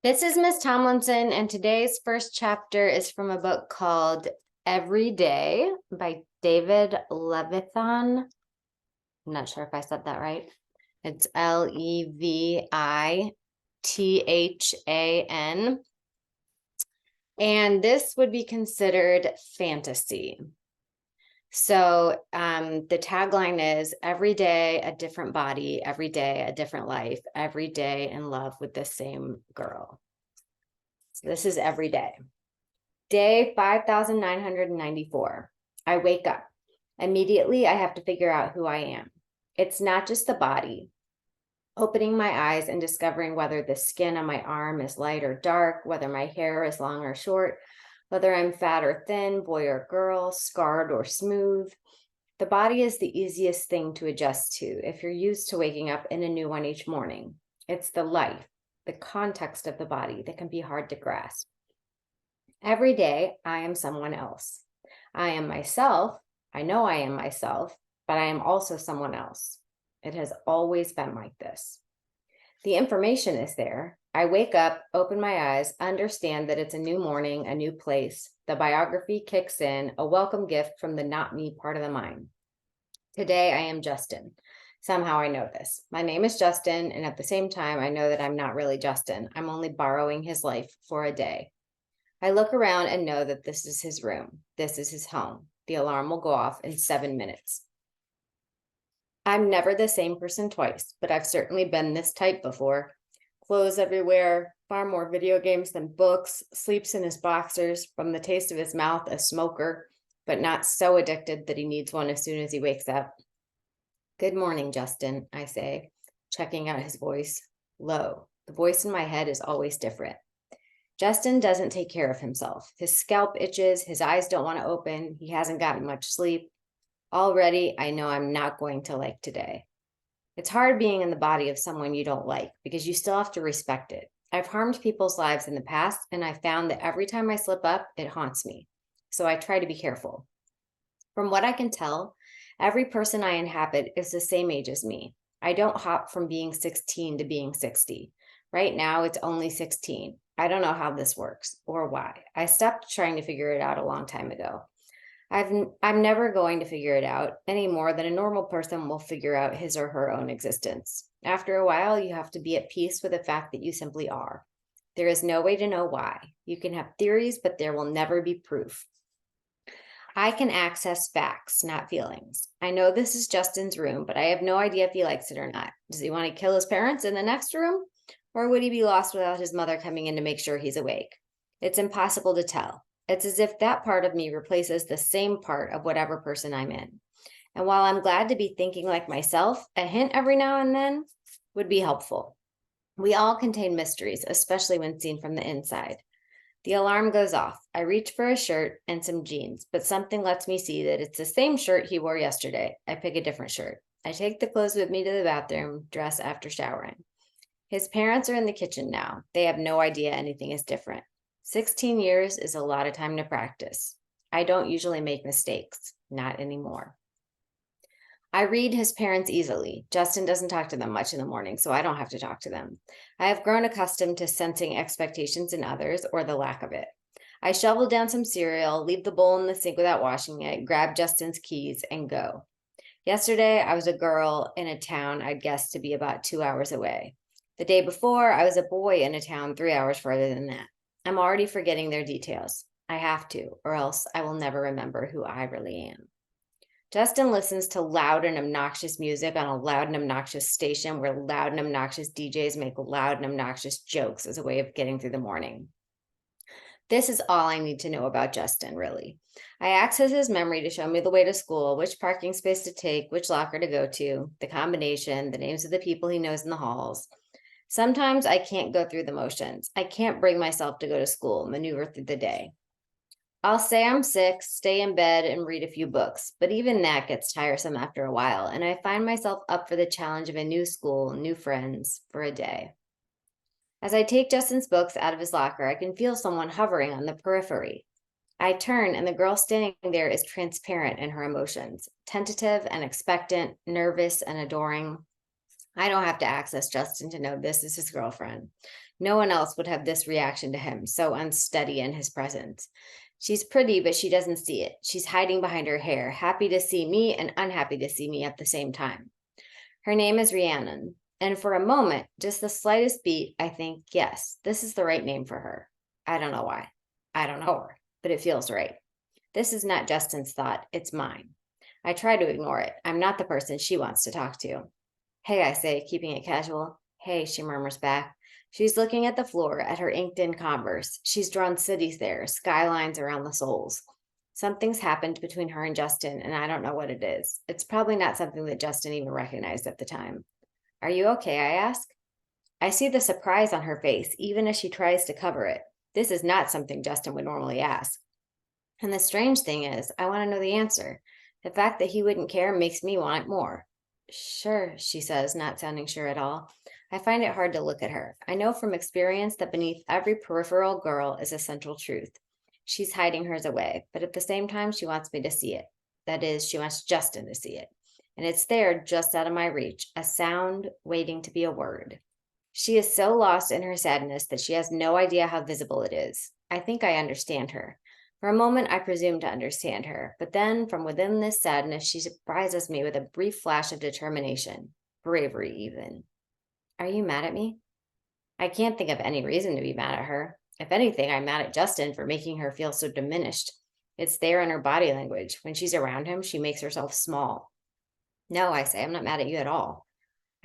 This is Miss Tomlinson, and today's first chapter is from a book called Everyday by David Levithan. I'm not sure if I said that right. It's Levithan. And this would be considered fantasy. So the tagline is every day a different body, every day a different life, every day in love with the same girl. So this is every day. Day 5,994. I wake up. Immediately, I have to figure out who I am. It's not just the body. Opening my eyes and discovering whether the skin on my arm is light or dark, whether my hair is long or short, whether I'm fat or thin, boy or girl, scarred or smooth. The body is the easiest thing to adjust to if you're used to waking up in a new one each morning. It's the life, the context of the body that can be hard to grasp. Every day, I am someone else. I am myself. I know I am myself, but I am also someone else. It has always been like this. The information is there. I wake up, open my eyes, understand that it's a new morning, a new place. The biography kicks in, a welcome gift from the not me part of the mind. Today, I am Justin. Somehow I know this. My name is Justin, and at the same time, I know that I'm not really Justin. I'm only borrowing his life for a day. I look around and know that this is his room. This is his home. The alarm will go off in 7 minutes. I'm never the same person twice, but I've certainly been this type before. Clothes everywhere, far more video games than books, sleeps in his boxers, from the taste of his mouth, a smoker, but not so addicted that he needs one as soon as he wakes up. Good morning, Justin, I say, checking out his voice. Low. The voice in my head is always different. Justin doesn't take care of himself. His scalp itches, his eyes don't want to open, he hasn't gotten much sleep. Already, I know I'm not going to like today. It's hard being in the body of someone you don't like because you still have to respect it. I've harmed people's lives in the past, and I found that every time I slip up, it haunts me. So I try to be careful. From what I can tell, every person I inhabit is the same age as me. I don't hop from being 16 to being 60. Right now, it's only 16. I don't know how this works or why. I stopped trying to figure it out a long time ago. I'm never going to figure it out any more than a normal person will figure out his or her own existence. After a while, you have to be at peace with the fact that you simply are. There is no way to know why. You can have theories, but there will never be proof. I can access facts, not feelings. I know this is Justin's room, but I have no idea if he likes it or not. Does he want to kill his parents in the next room? Or would he be lost without his mother coming in to make sure he's awake? It's impossible to tell. It's as if that part of me replaces the same part of whatever person I'm in. And while I'm glad to be thinking like myself, a hint every now and then would be helpful. We all contain mysteries, especially when seen from the inside. The alarm goes off. I reach for a shirt and some jeans, but something lets me see that it's the same shirt he wore yesterday. I pick a different shirt. I take the clothes with me to the bathroom, dress after showering. His parents are in the kitchen now. They have no idea anything is different. 16 years is a lot of time to practice. I don't usually make mistakes, not anymore. I read his parents easily. Justin doesn't talk to them much in the morning, so I don't have to talk to them. I have grown accustomed to sensing expectations in others or the lack of it. I shovel down some cereal, leave the bowl in the sink without washing it, grab Justin's keys, and go. Yesterday, I was a girl in a town I'd guessed to be about 2 hours away. The day before, I was a boy in a town 3 hours further than that. I'm already forgetting their details. I have to, or else I will never remember who I really am. Justin listens to loud and obnoxious music on a loud and obnoxious station where loud and obnoxious DJs make loud and obnoxious jokes as a way of getting through the morning. This is all I need to know about Justin, really. I access his memory to show me the way to school, which parking space to take, which locker to go to, the combination, the names of the people he knows in the halls. Sometimes I can't go through the motions. I can't bring myself to go to school, maneuver through the day. I'll say I'm sick, stay in bed, and read a few books, but even that gets tiresome after a while, and I find myself up for the challenge of a new school, new friends, for a day. As I take Justin's books out of his locker, I can feel someone hovering on the periphery. I turn, and the girl standing there is transparent in her emotions, tentative and expectant, nervous and adoring. I don't have to access Justin to know this is his girlfriend. No one else would have this reaction to him, so unsteady in his presence. She's pretty, but she doesn't see it. She's hiding behind her hair, happy to see me and unhappy to see me at the same time. Her name is Rhiannon, and for a moment, just the slightest beat, I think, yes, this is the right name for her. I don't know why. I don't know her, but it feels right. This is not Justin's thought, it's mine. I try to ignore it. I'm not the person she wants to talk to. Hey, I say, keeping it casual. Hey, she murmurs back. She's looking at the floor at her inked-in Converse. She's drawn cities there, skylines around the soles. Something's happened between her and Justin, and I don't know what it is. It's probably not something that Justin even recognized at the time. Are you okay? I ask. I see the surprise on her face, even as she tries to cover it. This is not something Justin would normally ask. And the strange thing is, I want to know the answer. The fact that he wouldn't care makes me want it more. Sure, she says, not sounding sure at all. I find it hard to look at her. I know from experience that beneath every peripheral girl is a central truth. She's hiding hers away, but at the same time, she wants me to see it. That is, she wants Justin to see it. And it's there, just out of my reach, a sound waiting to be a word. She is so lost in her sadness that she has no idea how visible it is. I think I understand her. For a moment, I presume to understand her, but then from within this sadness, she surprises me with a brief flash of determination, bravery even. Are you mad at me? I can't think of any reason to be mad at her. If anything, I'm mad at Justin for making her feel so diminished. It's there in her body language. When she's around him, she makes herself small. No, I say, I'm not mad at you at all.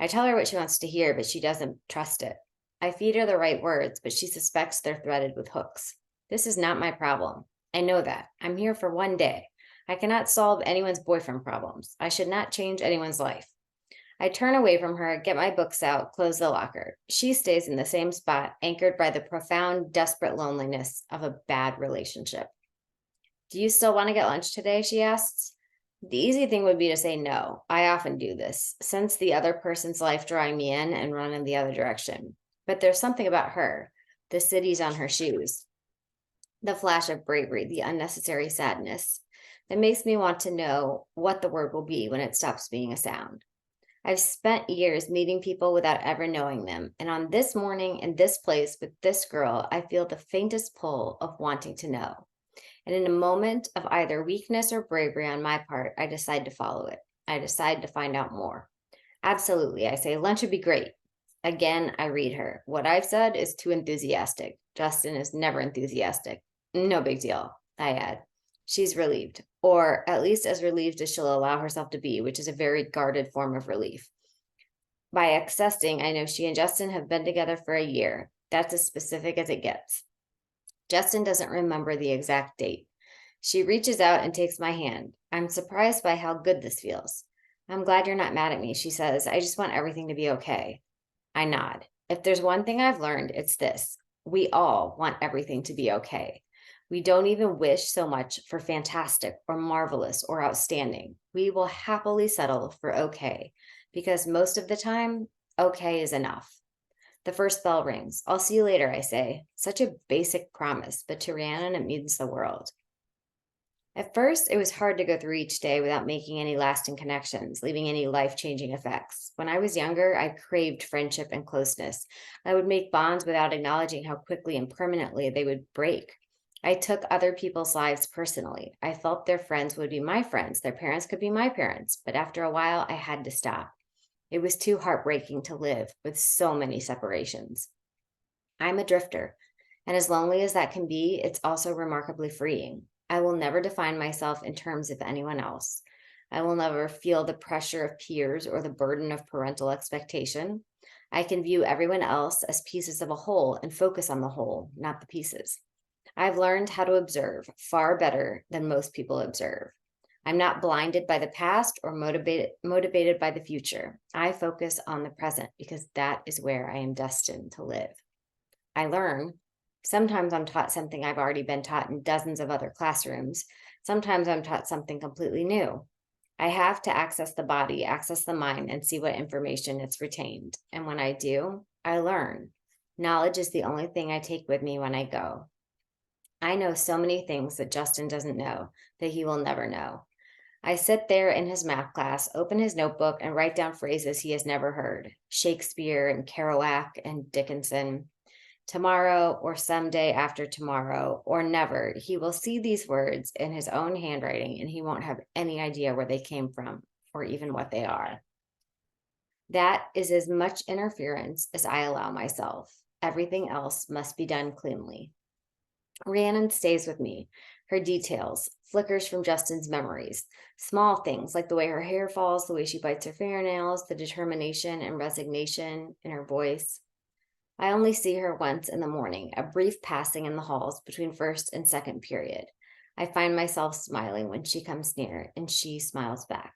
I tell her what she wants to hear, but she doesn't trust it. I feed her the right words, but she suspects they're threaded with hooks. This is not my problem. I know that. I'm here for one day. I cannot solve anyone's boyfriend problems. I should not change anyone's life. I turn away from her, get my books out, close the locker. She stays in the same spot, anchored by the profound, desperate loneliness of a bad relationship. Do you still want to get lunch today? She asks. The easy thing would be to say no. I often do this, sense the other person's life drawing me in and run in the other direction. But there's something about her, the cities on her shoes, the flash of bravery, the unnecessary sadness, that makes me want to know what the word will be when it stops being a sound. I've spent years meeting people without ever knowing them, and on this morning in this place with this girl, I feel the faintest pull of wanting to know. And in a moment of either weakness or bravery on my part, I decide to follow it. I decide to find out more. Absolutely, I say, lunch would be great. Again, I read her. What I've said is too enthusiastic. Justin is never enthusiastic. No big deal, I add. She's relieved, or at least as relieved as she'll allow herself to be, which is a very guarded form of relief. By accessing, I know she and Justin have been together for a year. That's as specific as it gets. Justin doesn't remember the exact date. She reaches out and takes my hand. I'm surprised by how good this feels. I'm glad you're not mad at me, she says. I just want everything to be okay. I nod. If there's one thing I've learned, it's this. We all want everything to be okay. We don't even wish so much for fantastic or marvelous or outstanding. We will happily settle for okay, because most of the time, okay is enough. The first bell rings. I'll see you later, I say. Such a basic promise, but to Rhiannon, it means the world. At first, it was hard to go through each day without making any lasting connections, leaving any life-changing effects. When I was younger, I craved friendship and closeness. I would make bonds without acknowledging how quickly and permanently they would break. I took other people's lives personally. I felt their friends would be my friends, their parents could be my parents, but after a while, I had to stop. It was too heartbreaking to live with so many separations. I'm a drifter, and as lonely as that can be, it's also remarkably freeing. I will never define myself in terms of anyone else. I will never feel the pressure of peers or the burden of parental expectation. I can view everyone else as pieces of a whole and focus on the whole, not the pieces. I've learned how to observe far better than most people observe. I'm not blinded by the past or motivated by the future. I focus on the present because that is where I am destined to live. I learn. Sometimes I'm taught something I've already been taught in dozens of other classrooms. Sometimes I'm taught something completely new. I have to access the body, access the mind, and see what information it's retained. And when I do, I learn. Knowledge is the only thing I take with me when I go. I know so many things that Justin doesn't know, that he will never know. I sit there in his math class, open his notebook, and write down phrases he has never heard. Shakespeare and Kerouac and Dickinson. Tomorrow or someday after tomorrow or never, he will see these words in his own handwriting and he won't have any idea where they came from or even what they are. That is as much interference as I allow myself. Everything else must be done cleanly. Rhiannon stays with me. Her details, flickers from Justin's memories, small things like the way her hair falls, the way she bites her fingernails, the determination and resignation in her voice. I only see her once in the morning, a brief passing in the halls between first and second period. I find myself smiling when she comes near, and she smiles back.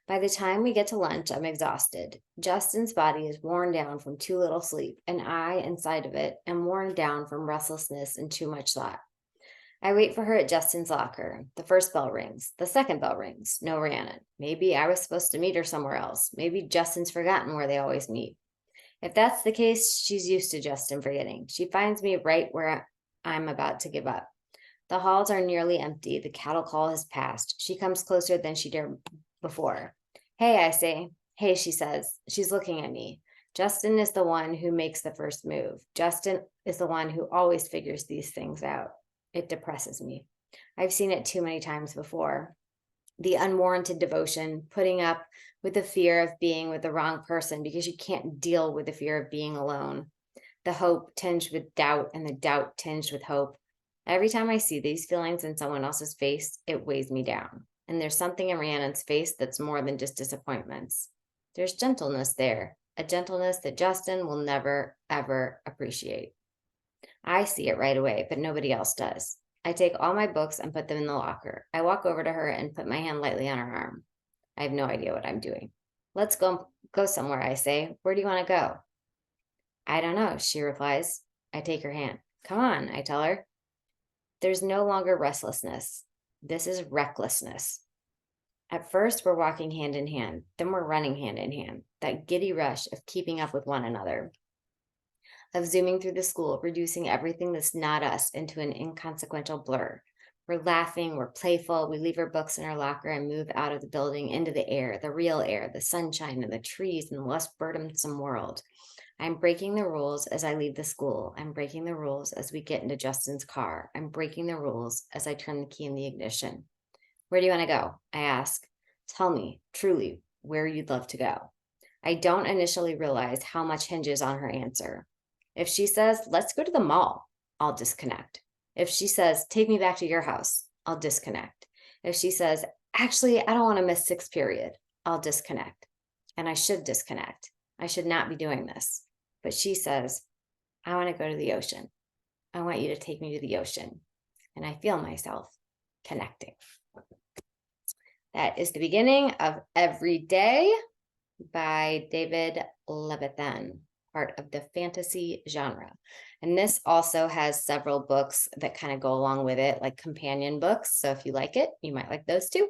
By the time we get to lunch, I'm exhausted. Justin's body is worn down from too little sleep, and I, inside of it, am worn down from restlessness and too much thought. I wait for her at Justin's locker. The first bell rings. The second bell rings. No Rhiannon. Maybe I was supposed to meet her somewhere else. Maybe Justin's forgotten where they always meet. If that's the case, she's used to Justin forgetting. She finds me right where I'm about to give up. The halls are nearly empty. The cattle call has passed. She comes closer than she dared before. Hey, I say. Hey, she says. She's looking at me. Justin is the one who makes the first move. Justin is the one who always figures these things out. It depresses me. I've seen it too many times before. The unwarranted devotion, putting up with the fear of being with the wrong person because you can't deal with the fear of being alone. The hope tinged with doubt and the doubt tinged with hope. Every time I see these feelings in someone else's face, it weighs me down. And there's something in Rhiannon's face that's more than just disappointments. There's gentleness there, a gentleness that Justin will never, ever appreciate. I see it right away, but nobody else does. I take all my books and put them in the locker. I walk over to her and put my hand lightly on her arm. I have no idea what I'm doing. Let's go somewhere, I say. Where do you want to go? I don't know, she replies. I take her hand. Come on, I tell her. There's no longer restlessness. This is recklessness. At first, we're walking hand in hand. Then we're running hand in hand. That giddy rush of keeping up with one another. Of zooming through the school, reducing everything that's not us into an inconsequential blur. We're laughing, we're playful, we leave our books in our locker and move out of the building into the air, the real air, the sunshine and the trees and the less burdensome world. I'm breaking the rules as I leave the school. I'm breaking the rules as we get into Justin's car. I'm breaking the rules as I turn the key in the ignition. Where do you want to go? I ask. Tell me, truly, where you'd love to go. I don't initially realize how much hinges on her answer. If she says, let's go to the mall, I'll disconnect. If she says, take me back to your house, I'll disconnect. If she says, actually, I don't want to miss sixth period, I'll disconnect. And I should disconnect. I should not be doing this. But she says, I want to go to the ocean. I want you to take me to the ocean. And I feel myself connecting. That is the beginning of Every Day by David Levithan, part of the fantasy genre. And this also has several books that kind of go along with it, like companion books. So if you like it, you might like those too.